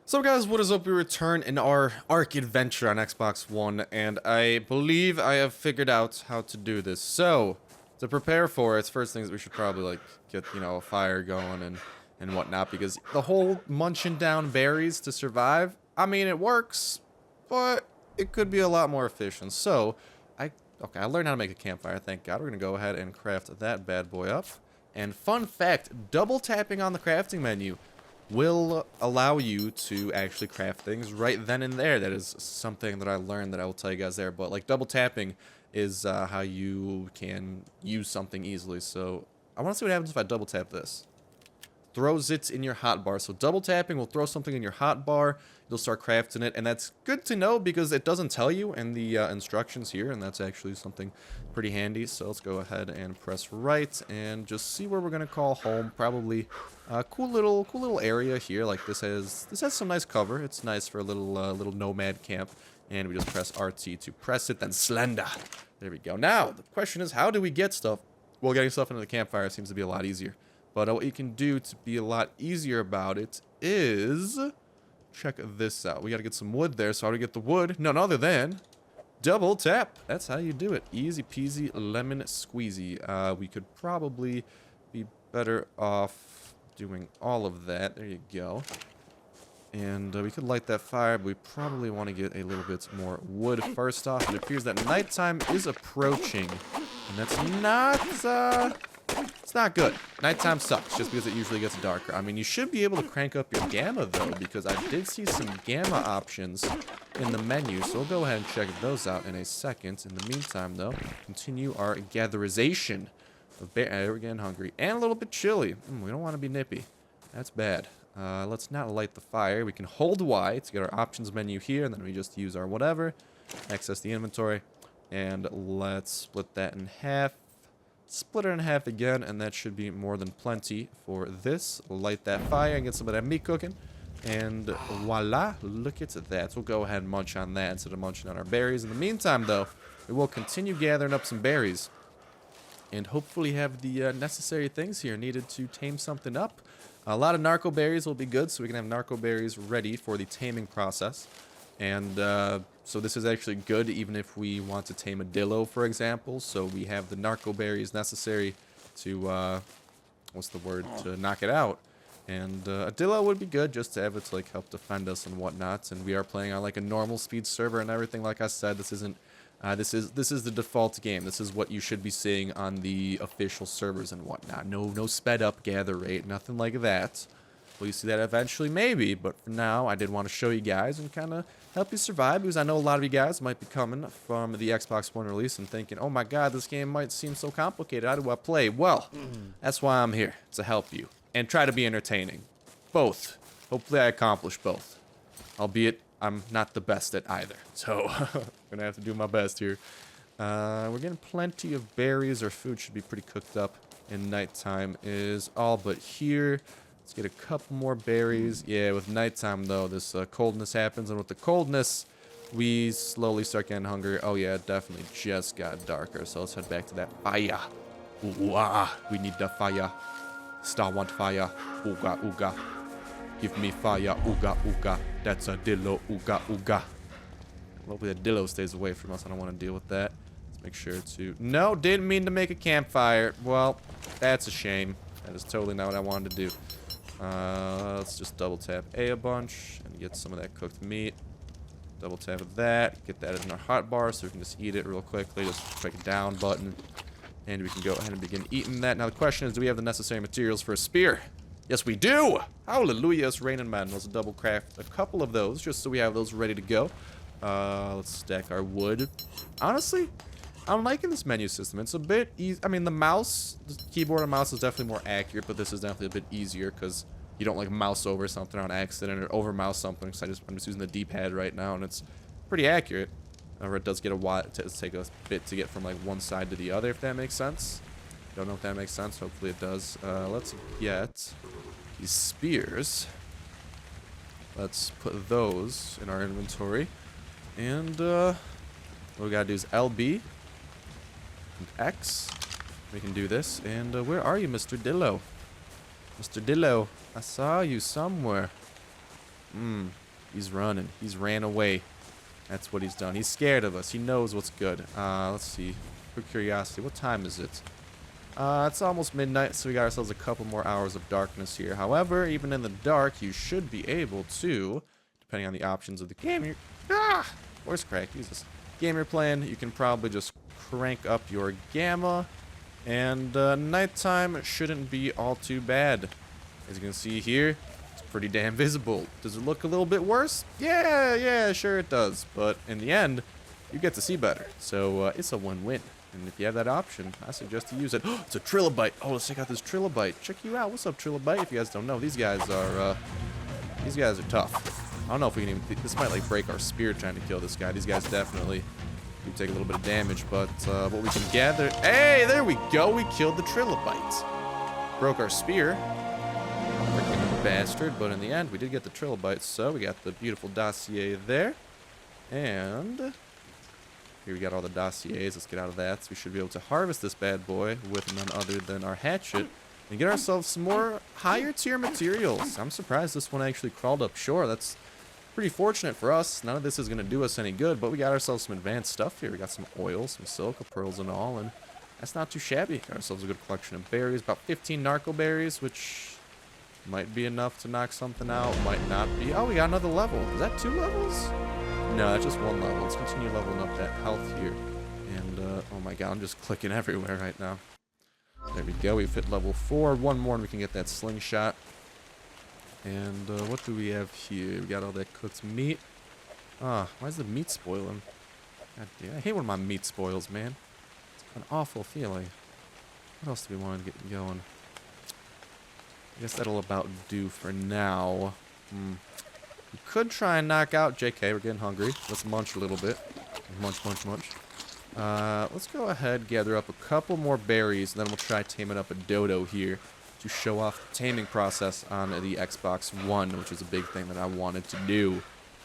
So guys, what is up? We return in our ARK adventure on Xbox One, and I believe I have figured out how to do this. So, to prepare for it, first things we should probably like get, a fire going and whatnot, because the whole munching down berries to survive, I mean, it works, but it could be a lot more efficient. So, I learned how to make a campfire, thank God. We're gonna go ahead and craft that bad boy up. And fun fact, double tapping on the crafting menu will allow you to actually craft things right then and there. That is something that I learned that I will tell you guys there. But like double tapping is how you can use something easily. So I want to see what happens if I double tap this. Throws it in your hotbar. So double tapping will throw something in your hotbar. You'll start crafting it, and that's good to know because it doesn't tell you in the instructions here, and that's actually something pretty handy. So let's go ahead and press right and just see where we're gonna call home. Probably a cool little area here. Like this has some nice cover. It's nice for a little nomad camp. And we just press RT to press it, then slender. There we go. Now the question is, how do we get stuff? Well, getting stuff into the campfire seems to be a lot easier. But what you can do to be a lot easier about it is check this out. We got to get some wood there. So how do we get the wood? None other than double tap. That's how you do it. Easy peasy lemon squeezy. We could probably be better off doing all of that. There you go. And we could light that fire, but we probably want to get a little bit more wood first off. It appears that nighttime is approaching, and that's not it's not good. Nighttime sucks, just because it usually gets darker. I mean, you should be able to crank up your gamma, though, because I did see some gamma options in the menu, so we'll go ahead and check those out in a second. In the meantime, though, continue our gatherization of bear. We're getting hungry and a little bit chilly. We don't want to be nippy. That's bad. Let's not light the fire. We can hold Y to get our options menu here, and then we just use our whatever, access the inventory, and let's split that in half. Split it in half again, and that should be more than plenty for this. Light that fire and get some of that meat cooking. And voila, look at that. We'll go ahead and munch on that instead of munching on our berries. In the meantime, though, we will continue gathering up some berries. And hopefully have the necessary things here needed to tame something up. A lot of narco berries will be good, so we can have narco berries ready for the taming process. And so this is actually good even if we want to tame a dillo, for example. So we have the narco berries necessary to, what's the word, to knock it out. And a dillo would be good just to have it to like help defend us and whatnot. And we are playing on like a normal speed server and everything. Like I said, this isn't, this is the default game. This is what you should be seeing on the official servers and whatnot. No sped up gather rate, nothing like that. Will you see that eventually? Maybe, but for now, I did want to show you guys and kind of help you survive, because I know a lot of you guys might be coming from the Xbox One release and thinking, oh my god, this game might seem so complicated. How do I play? Well, that's why I'm here, to help you and try to be entertaining. Both. Hopefully I accomplish both. Albeit, I'm not the best at either. So, I'm going to have to do my best here. We're getting plenty of berries. Our food should be pretty cooked up in nighttime is all but here. Let's get a couple more berries. Yeah, with nighttime, though, this coldness happens. And with the coldness, we slowly start getting hungry. Oh, yeah, it definitely just got darker. So let's head back to that fire. Ooh, we need the fire. Star want fire. Ooga, ooga. Give me fire. Ooga, ooga. That's a dillo. Ooga, ooga. Hopefully that dillo stays away from us. I don't want to deal with that. Let's make sure to... No, didn't mean to make a campfire. Well, that's a shame. That is totally not what I wanted to do. Let's just double tap A bunch and get some of that cooked meat. Double tap that, get that in our hotbar so we can just eat it real quickly. Just click a down button, and we can go ahead and begin eating that. Now the question is, do we have the necessary materials for a spear? Yes, we do! Hallelujah, it's raining man. Let's double craft a couple of those just so we have those ready to go. Let's stack our wood. Honestly, I'm liking this menu system. It's a bit easy. I mean, the mouse, the keyboard and mouse is definitely more accurate, but this is definitely a bit easier because you don't like mouse over something on accident or over mouse something. So I'm just using the D-pad right now, and it's pretty accurate. However, it does get a while. It does take a bit to get from like one side to the other, if that makes sense. Don't know if that makes sense. Hopefully it does. Let's get these spears. Let's put those in our inventory, and what we gotta do is LB. X. We can do this. And where are you, Mr. Dillo? Mr. Dillo, I saw you somewhere. He's running. He's ran away. That's what he's done. He's scared of us. He knows what's good. Let's see. For curiosity, what time is it? It's almost midnight, so we got ourselves a couple more hours of darkness here. However, even in the dark, you should be able to, depending on the options of the game, voice crack, Jesus. Game you're playing, you can probably just crank up your gamma, and nighttime shouldn't be all too bad. As you can see here, it's pretty damn visible. Does it look a little bit worse? Yeah, sure it does. But in the end, you get to see better. So it's a win-win. And if you have that option, I suggest to use it. It's a trilobite. Oh, let's check out this trilobite. Check you out. What's up, trilobite? If you guys don't know, these guys are tough. I don't know if we can even... This might, like, break our spear trying to kill this guy. These guys definitely do take a little bit of damage. But what we can gather... Hey, there we go. We killed the trilobite. Broke our spear. Freaking bastard. But in the end, we did get the trilobite. So we got the beautiful dossier there. And... here we got all the dossiers. Let's get out of that. So we should be able to harvest this bad boy with none other than our hatchet and get ourselves some more higher tier materials. I'm surprised this one actually crawled up shore. That's pretty fortunate for us. None of this is going to do us any good, but we got ourselves some advanced stuff here. We got some oil, some silica pearls and all, and that's not too shabby. Got ourselves a good collection of berries, about 15 narco berries, which might be enough to knock something out, might not be. Oh, we got another level. Is that 2 levels? No, that's just 1 level. Let's continue leveling up that health here. And, oh my god, I'm just clicking everywhere right now. There we go. We've hit level 4. 1 more and we can get that slingshot. And, what do we have here? We got all that cooked meat. Why is the meat spoiling? God damn, I hate when my meat spoils, man. It's an awful feeling. What else do we want to get going? I guess that'll about do for now. We could try and knock out... JK, we're getting hungry. Let's munch a little bit. Munch. Let's go ahead, gather up a couple more berries, and then we'll try taming up a dodo here to show off the taming process on the Xbox One, which is a big thing that I wanted to do.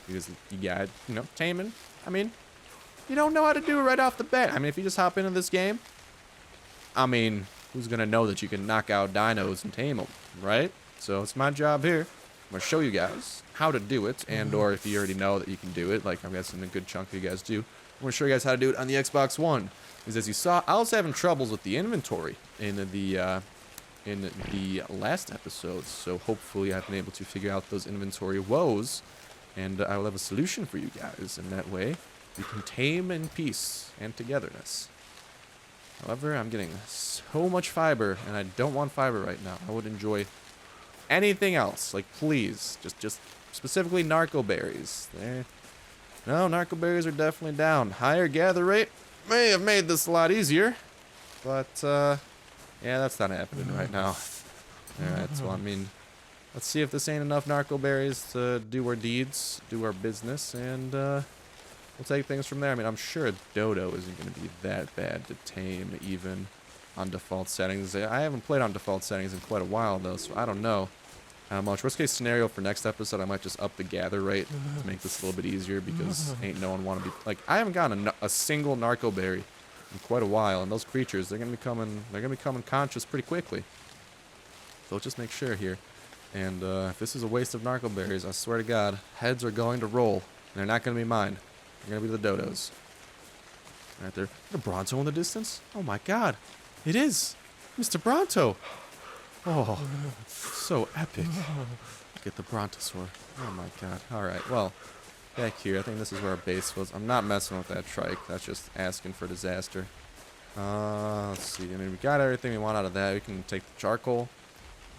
Because you got, taming. I mean, you don't know how to do it right off the bat. I mean, if you just hop into this game, I mean, who's going to know that you can knock out dinos and tame them, right? So it's my job here. I'm going to show you guys how to do it, and or if you already know that you can do it, like I'm guessing a good chunk of you guys do, I'm going to show you guys how to do it on the Xbox One. Because as you saw, I was having troubles with the inventory in the last episode, so hopefully I've been able to figure out those inventory woes, and I will have a solution for you guys, and that way we can tame in peace and togetherness. However, I'm getting so much fiber, and I don't want fiber right now. I would enjoy anything else, like please, just specifically narco berries. No, narco berries are definitely down. Higher gather rate may have made this a lot easier, but yeah, that's not happening right now. Alright, so I mean, let's see if this ain't enough narco berries to do our deeds, do our business, and we'll take things from there. I mean, I'm sure a dodo isn't going to be that bad to tame, even on default settings. I haven't played on default settings in quite a while, though, so I don't know how much. Worst case scenario for next episode, I might just up the gather rate to make this a little bit easier, because ain't no one want to be... Like, I haven't gotten a single narco berry in quite a while, and those creatures, they're going to be becoming conscious pretty quickly. So let's just make sure here. And if this is a waste of narco berries, I swear to God, heads are going to roll, and they're not going to be mine. They're going to be the dodos. Right there. A Bronto in the distance? Oh my God. It is! Mr. Bronto! Oh, so epic. Look at the Brontosaur. Oh my god. Alright, well, back here. I think this is where our base was. I'm not messing with that trike. That's just asking for disaster. Let's see. I mean, we got everything we want out of that. We can take the charcoal.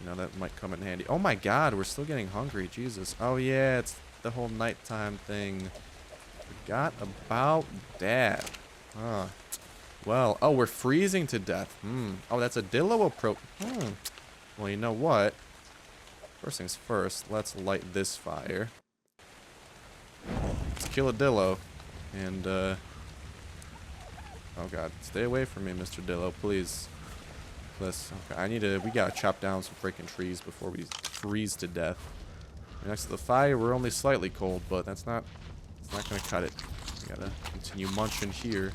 That might come in handy. Oh my god, we're still getting hungry. Jesus. Oh yeah, it's the whole nighttime thing. Forgot about that. Well, oh, we're freezing to death. Oh, that's a dillo approach. Well, you know what? First things first, let's light this fire. Let's kill a dillo. And, oh god, stay away from me, Mr. Dillo, please. Okay, we gotta chop down some freaking trees before we freeze to death. Next to the fire, we're only slightly cold, but it's not gonna cut it. We gotta continue munching here.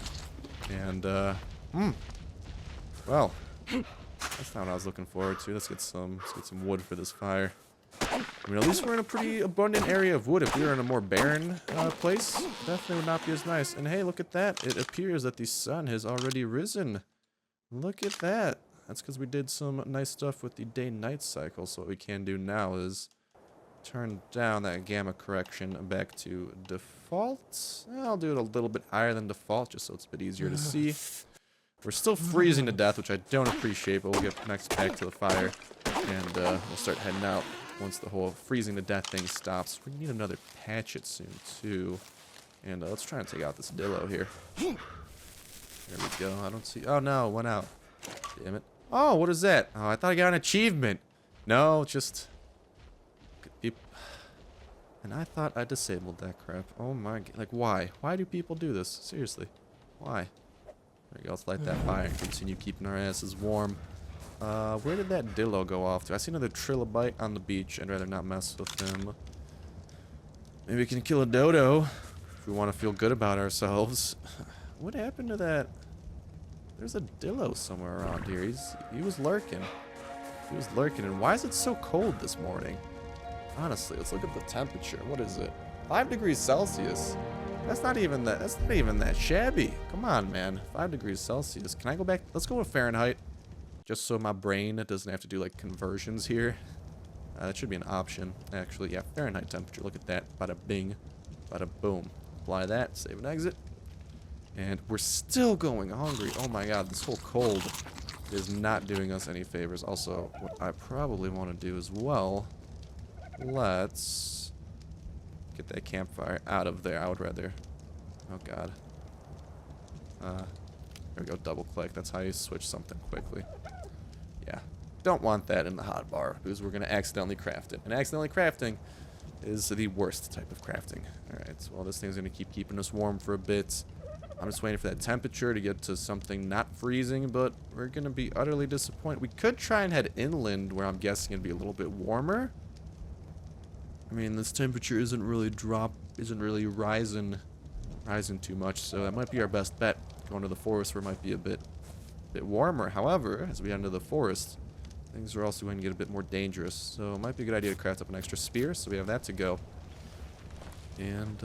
And, well, that's not what I was looking forward to. Let's get some wood for this fire. I mean, at least we're in a pretty abundant area of wood. If we were in a more barren place, definitely would not be as nice. And hey, look at that. It appears that the sun has already risen. Look at that. That's because we did some nice stuff with the day-night cycle. So what we can do now is turn down that gamma correction back to default. I'll do it a little bit higher than default just so it's a bit easier to see. We're still freezing to death, which I don't appreciate, but we'll get next back to the fire. And we'll start heading out once the whole freezing to death thing stops. We need another hatchet soon, too. And let's try and take out this dillo here. There we go. I don't see... Oh, no. It went out. Damn it. Oh, what is that? Oh, I thought I got an achievement. No, just... And I thought I disabled that crap. Oh, my... Like, why? Why do people do this? Seriously. Why? There we go. Let's light that fire and continue keeping our asses warm. Where did that dillo go off to? I see another trilobite on the beach. I'd rather not mess with him. Maybe we can kill a dodo if we want to feel good about ourselves. What happened to that? There's a dillo somewhere around here. He was lurking. He was lurking. And why is it so cold this morning? Honestly, let's look at the temperature. What is it? 5 degrees Celsius. That's not even that. That's not even that shabby. Come on, man. 5 degrees Celsius. Can I go back? Let's go with Fahrenheit. Just so my brain doesn't have to do like conversions here. That should be an option. Actually, yeah, Fahrenheit temperature. Look at that. Bada bing. Bada boom. Apply that. Save and exit. And we're still going hungry. Oh my god, this whole cold is not doing us any favors. Also, what I probably want to do as well. Let's get that campfire out of there. I would rather... Oh god. There we go. Double click. That's how you switch something quickly. Yeah. Don't want that in the hotbar because we're going to accidentally craft it. And accidentally crafting is the worst type of crafting. Alright, well this thing's going to keep keeping us warm for a bit. I'm just waiting for that temperature to get to something not freezing, but we're going to be utterly disappointed. We could try and head inland where I'm guessing it'd be a little bit warmer. I mean, this temperature isn't really rising too much, so that might be our best bet. Going to the forest where it might be a bit warmer. However, as we head into the forest, things are also going to get a bit more dangerous. So it might be a good idea to craft up an extra spear, so we have that to go. And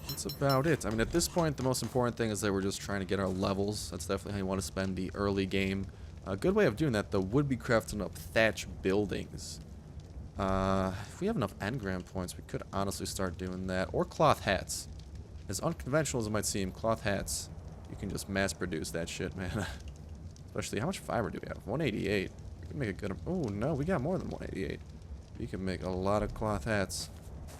that's about it. I mean, at this point, the most important thing is that we're just trying to get our levels. That's definitely how you want to spend the early game. A good way of doing that, though, would be crafting up thatch buildings. If we have enough engram points, we could honestly start doing that. Or cloth hats. As unconventional as it might seem, cloth hats, you can just mass produce that shit, man. Especially, how much fiber do we have? 188. We can make a good... Oh, no, we got more than 188. We can make a lot of cloth hats.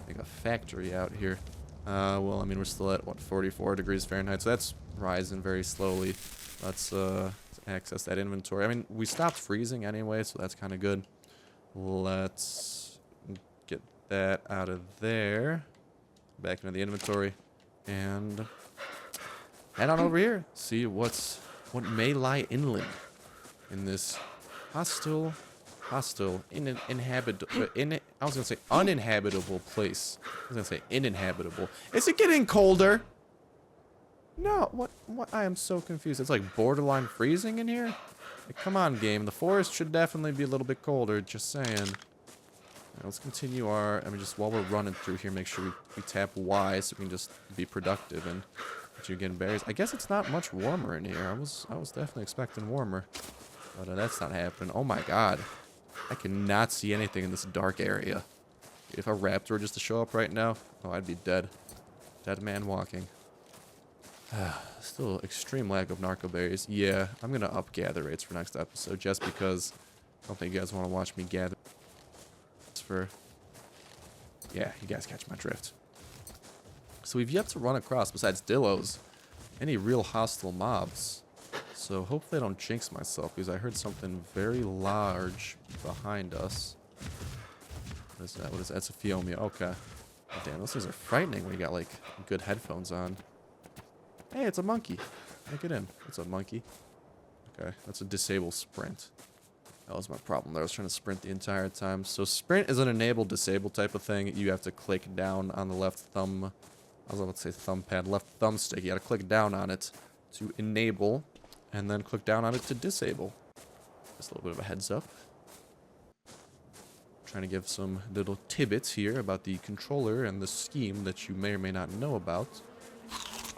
Make a factory out here. Well, I mean, we're still at, what, 44 degrees Fahrenheit, so that's rising very slowly. Let's access that inventory. I mean, we stopped freezing anyway, so that's kind of good. Let's get that out of there. Back into the inventory. And head on over here. See what may lie inland in this uninhabitable place. I was gonna say uninhabitable. Is it getting colder? No, what? I am so confused. It's like borderline freezing in here. Like, come on, game. The forest should definitely be a little bit colder. Just saying. Right, let's continue our. I mean, just while we're running through here, make sure we tap Y so we can just be productive and continue getting berries. I guess it's not much warmer in here. I was definitely expecting warmer, but that's not happening. Oh my god. I cannot see anything in this dark area. If a raptor were just to show up right now, oh, I'd be dead. Dead man walking. Still extreme lack of narco berries. Yeah, I'm going to up gather rates for next episode just because I don't think you guys want to watch me gather for... Yeah, you guys catch my drift. So we've yet to run across, besides Dillos, any real hostile mobs. So hopefully I don't jinx myself because I heard something very large behind us. What is that? What is that? That's a Phiomia. Okay. Oh, damn, those things are frightening when you got like good headphones on. Hey, it's a monkey. Look it in. It's a monkey. Okay, that's a disable sprint. That was my problem there. I was trying to sprint the entire time. So sprint is an enabled disable type of thing. You have to click down on the left thumb. I was about to say thumb pad. Left thumbstick. You got to click down on it to enable. And then click down on it to disable. Just a little bit of a heads up. trying to give some little tidbits here about the controller and the scheme that you may or may not know about.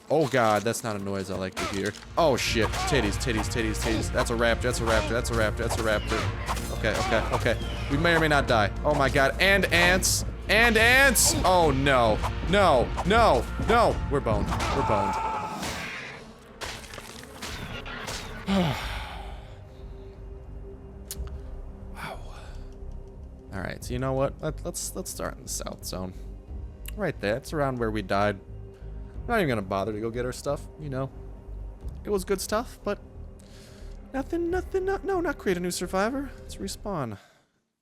Oh god, that's not a noise I like to hear. Oh shit, titties, titties, titties, titties. That's a raptor, that's a raptor, that's a raptor, that's a raptor. Okay, okay, okay. We may or may not die. Oh my god, and ants! And ants! Oh no, no, no, no! We're boned, we're boned. Wow. Alright, so you know what? Let's start in the south zone. Right there, it's around where we died. I'm not even gonna bother to go get our stuff, you know. It was good stuff, but nothing, no, not create a new survivor. Let's respawn.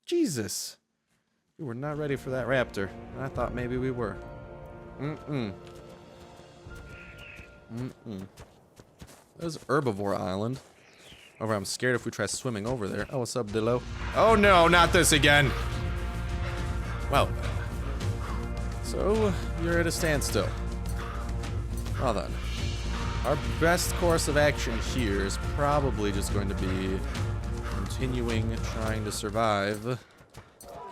Jesus. We were not ready for that raptor. And I thought maybe we were. There's Herbivore Island. Over, I'm scared if we try swimming over there. Oh, what's up, Dillo? Oh no, not this again. Well. So, you're at a standstill. Well then. Our best course of action here is probably just going to be continuing trying to survive.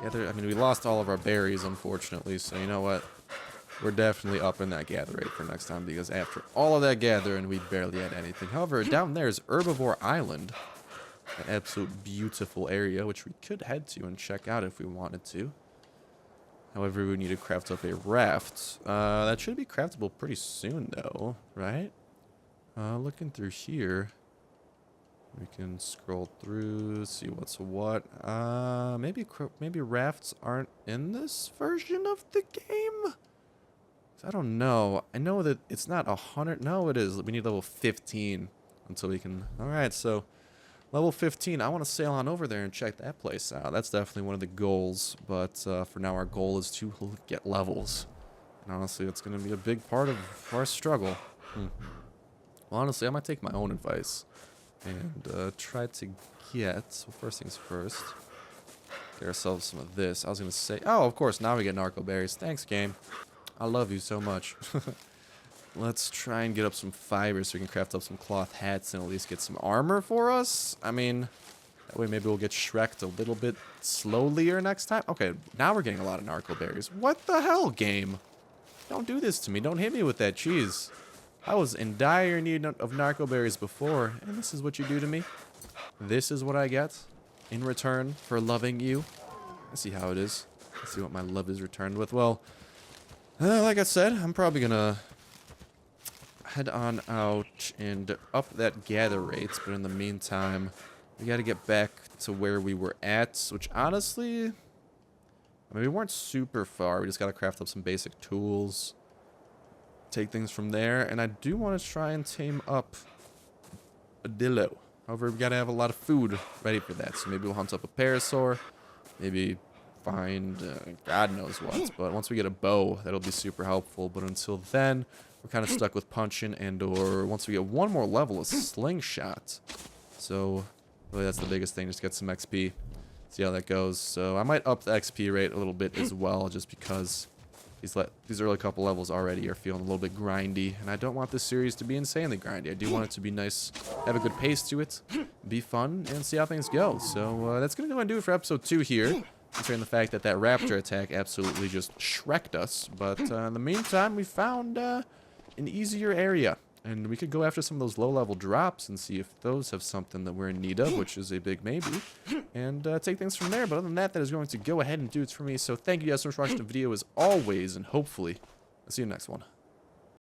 I mean, we lost all of our berries, unfortunately, so you know what? We're definitely up in that gather rate for next time, because after all of that gathering, we barely had anything. However, down there is Herbivore Island. An absolute beautiful area, which we could head to and check out if we wanted to. However, we need to craft up a raft. That should be craftable pretty soon, though, right? Looking through here, we can scroll through, see what's what. Maybe rafts aren't in this version of the game? I don't know. I know that it's not 100. No, it is. We need level 15 until we can. All right, so level 15. I want to sail on over there and check that place out. That's definitely one of the goals. But for now, our goal is to get levels. And honestly, it's going to be a big part of our struggle. Well, honestly, I might take my own advice and try to get. So first things first, get ourselves some of this. I was going to say, oh, of course, now we get narco berries. Thanks, game. I love you so much. Let's try and get up some fibers so we can craft up some cloth hats and at least get some armor for us. I mean, that way maybe we'll get Shrek'd a little bit slowlier next time. Okay, now we're getting a lot of narco berries. What the hell, game? Don't do this to me. Don't hit me with that cheese. I was in dire need of narco berries before, and this is what you do to me? This is what I get in return for loving you? Let's see how it is. Let's see what my love is returned with. Well, like I said, I'm probably gonna head on out and up that gather rate, but in the meantime, we gotta get back to where we were at, which honestly, I mean, we weren't super far. We just gotta craft up some basic tools, take things from there, and I do want to try and tame up a Dillo. However, we gotta have a lot of food ready for that, so maybe we'll hunt up a parasaur, maybe find God knows what, but once we get a bow, that'll be super helpful. But until then, we're kind of stuck with punching, and or once we get one more level, a slingshot. So really, that's the biggest thing, just get some XP, see how that goes. So I might up the XP rate a little bit as well, just because these early couple levels already are feeling a little bit grindy, and I don't want this series to be insanely grindy. I do want it to be nice, have a good pace to it, be fun, and see how things go. So that's gonna go and do it for episode 2 here. Considering the fact that Raptor Attack absolutely just Shrek'd us. But in the meantime, we found an easier area. And we could go after some of those low-level drops and see if those have something that we're in need of, which is a big maybe. And take things from there. But other than that, that is going to go ahead and do it for me. So thank you guys so much for watching the video as always. And hopefully, I'll see you in the next one.